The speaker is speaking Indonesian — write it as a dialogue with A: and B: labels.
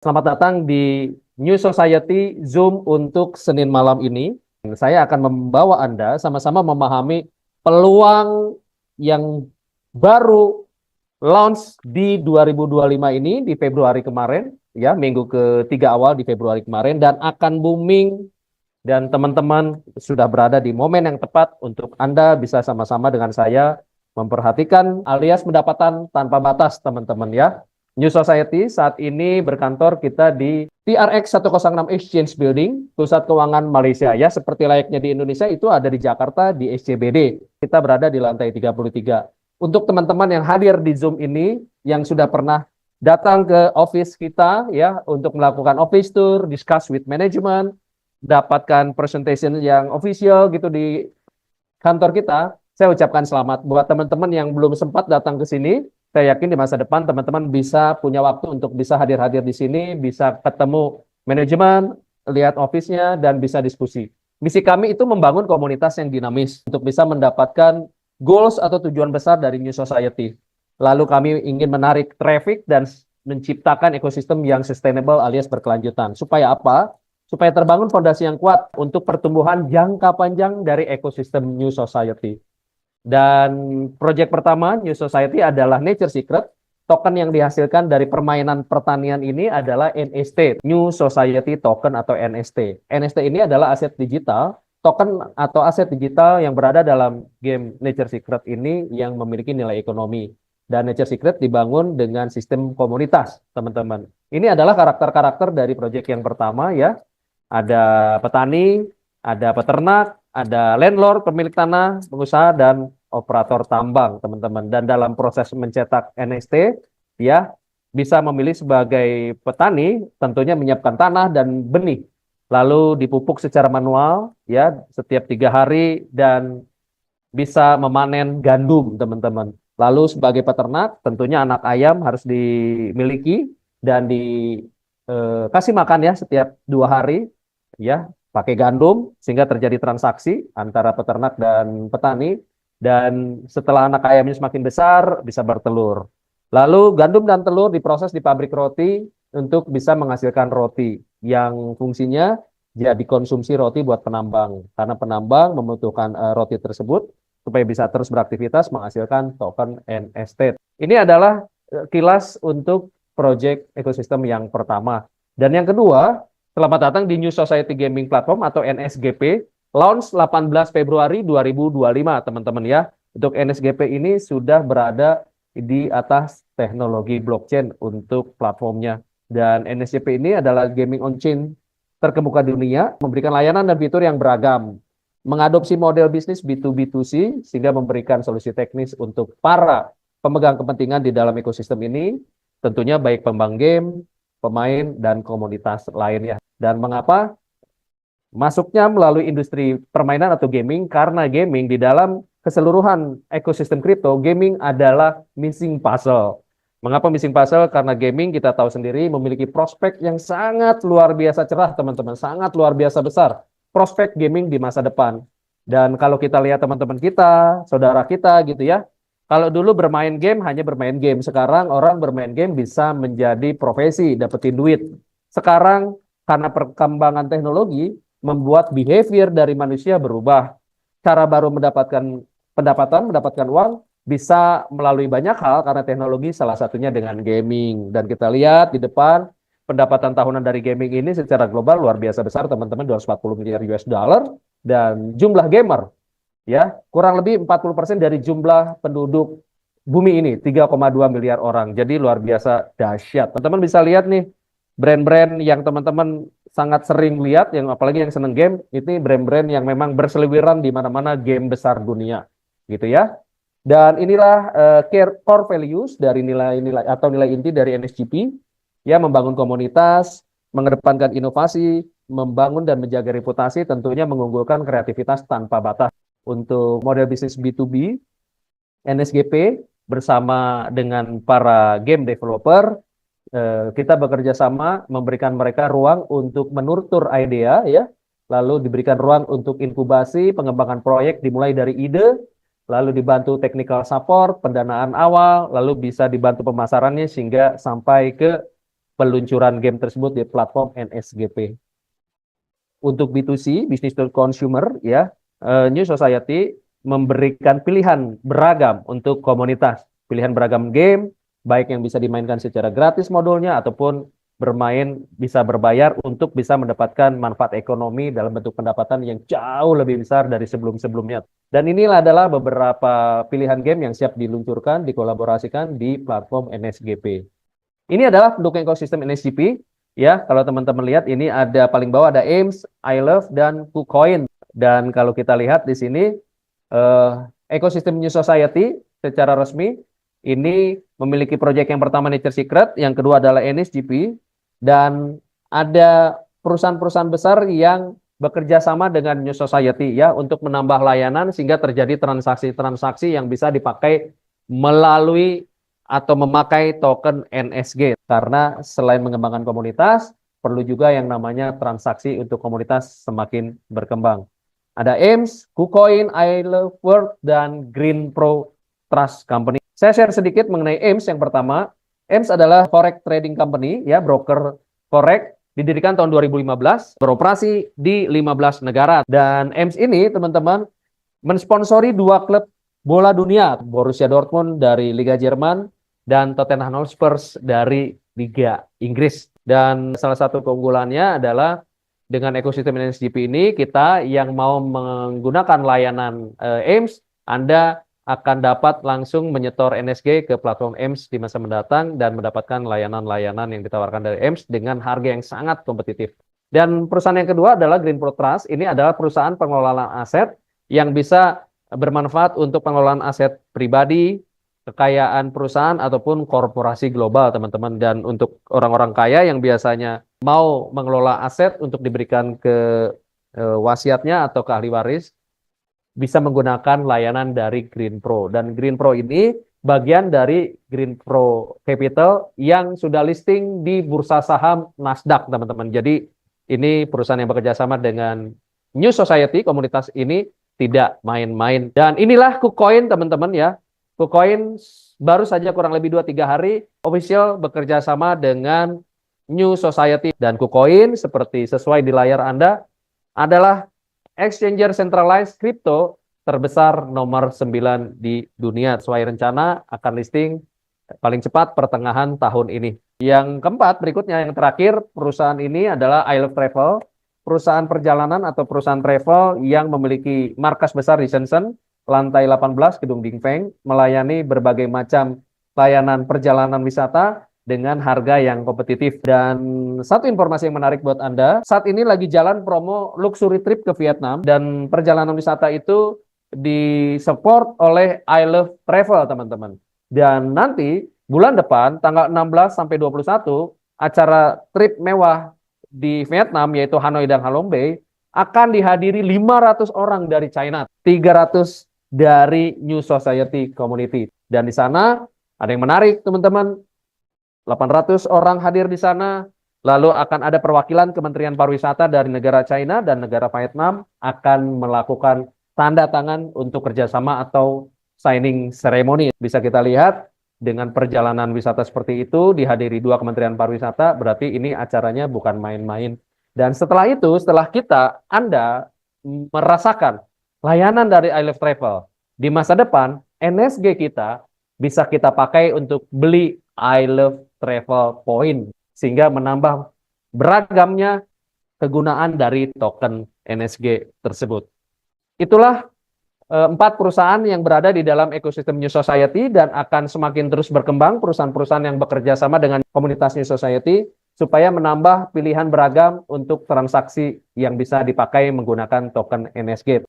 A: Selamat datang di New Society Zoom untuk Senin malam ini. Saya akan membawa Anda sama-sama memahami peluang yang baru launch di 2025 ini di Februari kemarin, ya, minggu ketiga awal di Februari kemarin dan akan booming dan teman-teman sudah berada di momen yang tepat untuk Anda bisa sama-sama dengan saya memperhatikan alias pendapatan tanpa batas, teman-teman ya. New Society saat ini berkantor kita di TRX 106 Exchange Building, Pusat Keuangan Malaysia. Ya, seperti layaknya di Indonesia itu ada di Jakarta di SCBD. Kita berada di lantai 33. Untuk teman-teman yang hadir di Zoom ini, yang sudah pernah datang ke office kita ya untuk melakukan office tour, discuss with management, dapatkan presentation yang official gitu di kantor kita, saya ucapkan selamat buat teman-teman yang belum sempat datang ke sini. Saya yakin di masa depan teman-teman bisa punya waktu untuk bisa hadir-hadir di sini, bisa ketemu manajemen, lihat office-nya, dan bisa diskusi. Misi kami itu membangun komunitas yang dinamis untuk bisa mendapatkan goals atau tujuan besar dari New Society. Lalu kami ingin menarik traffic dan menciptakan ekosistem yang sustainable alias berkelanjutan. Supaya apa? Supaya terbangun fondasi yang kuat untuk pertumbuhan jangka panjang dari ekosistem New Society. Dan proyek pertama New Society adalah Nature Secret. Token yang dihasilkan dari permainan pertanian ini adalah NST, New Society Token atau NST. NST ini adalah aset digital, token atau aset digital yang berada dalam game Nature Secret ini yang memiliki nilai ekonomi. Dan Nature Secret dibangun dengan sistem komunitas, teman-teman. Ini adalah karakter-karakter dari proyek yang pertama ya. Ada petani, ada peternak, ada landlord, pemilik tanah, pengusaha, dan operator tambang, teman-teman. Dan dalam proses mencetak NST, ya, bisa memilih sebagai petani, tentunya menyiapkan tanah dan benih. Lalu dipupuk secara manual, ya, setiap 3 hari, dan bisa memanen gandum, teman-teman. Lalu sebagai peternak, tentunya anak ayam harus dimiliki dan dikasih makan ya setiap 2 hari, ya, pakai gandum sehingga terjadi transaksi antara peternak dan petani dan setelah anak ayamnya semakin besar bisa bertelur. Lalu gandum dan telur diproses di pabrik roti untuk bisa menghasilkan roti yang fungsinya jadi konsumsi roti buat penambang karena penambang membutuhkan roti tersebut supaya bisa terus beraktivitas menghasilkan token NST. Ini adalah kilas untuk proyek ekosistem yang pertama. Dan yang kedua, selamat datang di New Society Gaming Platform atau NSGP, launch 18 Februari 2025, teman-teman ya. Untuk NSGP ini sudah berada di atas teknologi blockchain untuk platformnya. Dan NSGP ini adalah gaming on-chain terkemuka di dunia, memberikan layanan dan fitur yang beragam, mengadopsi model bisnis B2B2C, sehingga memberikan solusi teknis untuk para pemegang kepentingan di dalam ekosistem ini, tentunya baik pengembang game, pemain, dan komunitas lainnya. Dan mengapa masuknya melalui industri permainan atau gaming? Karena gaming di dalam keseluruhan ekosistem kripto, gaming adalah missing puzzle. Mengapa missing puzzle? Karena gaming kita tahu sendiri memiliki prospek yang sangat luar biasa cerah, teman-teman. Sangat luar biasa besar. Prospek gaming di masa depan. Dan kalau kita lihat teman-teman kita, saudara kita gitu ya, kalau dulu bermain game hanya bermain game, sekarang orang bermain game bisa menjadi profesi, dapetin duit. Sekarang karena perkembangan teknologi membuat behavior dari manusia berubah. Cara baru mendapatkan pendapatan, mendapatkan uang bisa melalui banyak hal karena teknologi salah satunya dengan gaming. Dan kita lihat di depan pendapatan tahunan dari gaming ini secara global luar biasa besar, teman-teman, 240 miliar US dollar dan jumlah gamer ya kurang lebih 40% dari jumlah penduduk bumi ini 3,2 miliar orang. Jadi luar biasa dahsyat. Teman-teman bisa lihat nih brand-brand yang teman-teman sangat sering lihat, yang apalagi yang seneng game, ini brand-brand yang memang berseliweran di mana-mana game besar dunia, gitu ya. Dan inilah core values dari nilai-nilai atau nilai inti dari NSGP, ya, membangun komunitas, mengedepankan inovasi, membangun dan menjaga reputasi, tentunya mengunggulkan kreativitas tanpa batas. Untuk model bisnis B2B, NSGP bersama dengan para game developer, kita bekerja sama memberikan mereka ruang untuk menurtur idea ya, lalu diberikan ruang untuk inkubasi, pengembangan proyek dimulai dari ide, lalu dibantu technical support, pendanaan awal, lalu bisa dibantu pemasarannya sehingga sampai ke peluncuran game tersebut di platform NSGP. Untuk B2C, business to consumer, ya, New Society memberikan pilihan beragam untuk komunitas, pilihan beragam game, baik yang bisa dimainkan secara gratis modulnya ataupun bermain bisa berbayar untuk bisa mendapatkan manfaat ekonomi dalam bentuk pendapatan yang jauh lebih besar dari sebelum-sebelumnya. Dan inilah adalah beberapa pilihan game yang siap diluncurkan, dikolaborasikan di platform NSGP. Ini adalah pendukung ekosistem NSGP. Ya, kalau teman-teman lihat ini ada paling bawah ada AIMS, iLove, dan KuCoin. Dan kalau kita lihat di sini ekosistem New Society secara resmi ini memiliki proyek yang pertama Nature Secret, yang kedua adalah NSGP, dan ada perusahaan-perusahaan besar yang bekerja sama dengan New Society ya untuk menambah layanan sehingga terjadi transaksi-transaksi yang bisa dipakai melalui atau memakai token NSG. Karena selain mengembangkan komunitas, perlu juga yang namanya transaksi untuk komunitas semakin berkembang. Ada AIMS, KuCoin, iLove World, dan Green Pro Trust Company. Saya share sedikit mengenai AIMS yang pertama. AIMS adalah Forex Trading Company, ya, broker Forex, didirikan tahun 2015, beroperasi di 15 negara. Dan AIMS ini, teman-teman, mensponsori 2 klub bola dunia, Borussia Dortmund dari Liga Jerman, dan Tottenham Hotspur dari Liga Inggris. Dan salah satu keunggulannya adalah dengan ekosistem NSGP ini, kita yang mau menggunakan layanan AIMS, Anda akan dapat langsung menyetor NSG ke platform AIMS di masa mendatang dan mendapatkan layanan-layanan yang ditawarkan dari AIMS dengan harga yang sangat kompetitif. Dan perusahaan yang kedua adalah Green Pro Trust. Ini adalah perusahaan pengelolaan aset yang bisa bermanfaat untuk pengelolaan aset pribadi, kekayaan perusahaan ataupun korporasi global, teman-teman. Dan untuk orang-orang kaya yang biasanya mau mengelola aset untuk diberikan ke wasiatnya atau ke ahli waris, bisa menggunakan layanan dari Green Pro. Dan Green Pro ini bagian dari Green Pro Capital yang sudah listing di bursa saham Nasdaq, teman-teman. Jadi ini perusahaan yang bekerja sama dengan New Society, komunitas ini tidak main-main. Dan inilah KuCoin, teman-teman ya. KuCoin baru saja kurang lebih 2-3 hari official bekerja sama dengan New Society. Dan KuCoin seperti sesuai di layar Anda adalah exchanger centralized crypto terbesar nomor 9 di dunia. Sesuai rencana akan listing paling cepat pertengahan tahun ini. Yang keempat, berikutnya yang terakhir, perusahaan ini adalah iLove Travel, perusahaan perjalanan atau perusahaan travel yang memiliki markas besar di Shenzhen, lantai 18 Gedung Dingfeng, melayani berbagai macam layanan perjalanan wisata dengan harga yang kompetitif. Dan satu informasi yang menarik buat Anda, saat ini lagi jalan promo luxury trip ke Vietnam dan perjalanan wisata itu disupport oleh iLove Travel, teman-teman. Dan nanti bulan depan tanggal 16 sampai 21 acara trip mewah di Vietnam yaitu Hanoi dan Halong Bay akan dihadiri 500 orang dari China, 300 dari New Society Community. Dan di sana ada yang menarik, teman-teman. 800 orang hadir di sana, lalu akan ada perwakilan Kementerian Pariwisata dari negara China dan negara Vietnam akan melakukan tanda tangan untuk kerjasama atau signing ceremony. Bisa kita lihat dengan perjalanan wisata seperti itu dihadiri 2 Kementerian Pariwisata, berarti ini acaranya bukan main-main. Dan setelah itu, setelah Anda merasakan layanan dari iLove Travel, di masa depan NSG kita bisa kita pakai untuk beli iLove Travel Point, sehingga menambah beragamnya kegunaan dari token NSG tersebut. Itulah 4 perusahaan yang berada di dalam ekosistem New Society dan akan semakin terus berkembang perusahaan-perusahaan yang bekerja sama dengan komunitas New Society supaya menambah pilihan beragam untuk transaksi yang bisa dipakai menggunakan token NSG.